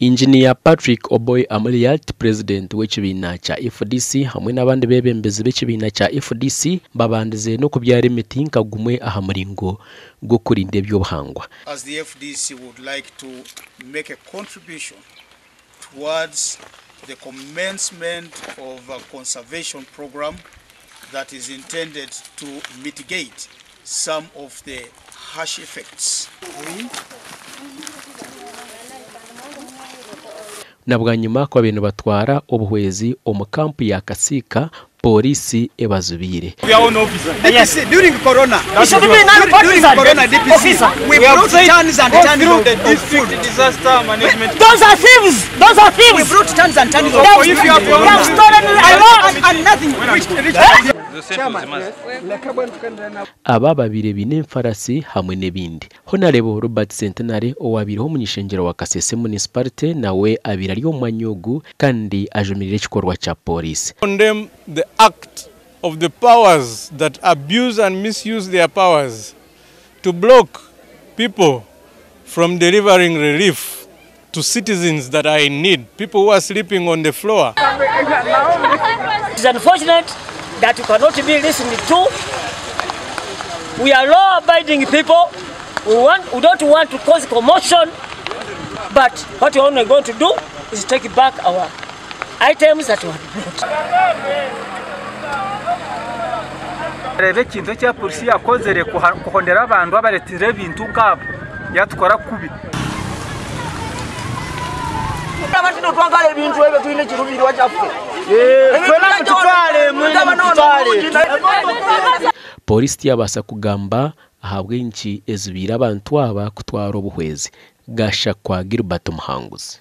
Engineer Patrick Oboy Ameliat, president w'ekibina kya FDC hamwe n'abandi bebembezi b'ekibina kya FDC babandize no kubyara imiti nkagumwe aha muringo gwo kurinda eby'obuhangwa. As the FDC would like to make a contribution towards the commencement of a conservation program that is intended to mitigate some of the harsh effects. Nabwa nyuma kwa bintu batwara obuhwezi omukampu ya Kaseka Poorisi ebazubire. Yes, during Corona. During Corona DPC, we brought tons and tons of food. Disaster management. Those are thieves. Those are thieves. We brought tons and tons of food. If you have stolen a lot and nothing. Aba babire bine mfarasi hamwe nebindi. Honorable Robert Centenary owabiriho munyishengero wa Kasese municipality nawe abira ryo manyogu kandi ajumirire kikorwa cha Poorisi. Condemn the act of the powers that abuse and misuse their powers to block people from delivering relief to citizens that are in need, people who are sleeping on the floor. It is unfortunate that you cannot be listened to. We are law-abiding people. We don't want to cause commotion, but what we are only going to do is take back our items that were brought. Ikintu cya polisi yakozere kuhondera abantu abaretire ibintu ngabo yatwara kubi. Abantino twagale ibintu ebe twine kirubiri wachafu. Poorisi yabasa kugamba ahabwe inchi ezibira abantu aba kutwara obuhwezi gasha kwa Gilbert Muhanguzi.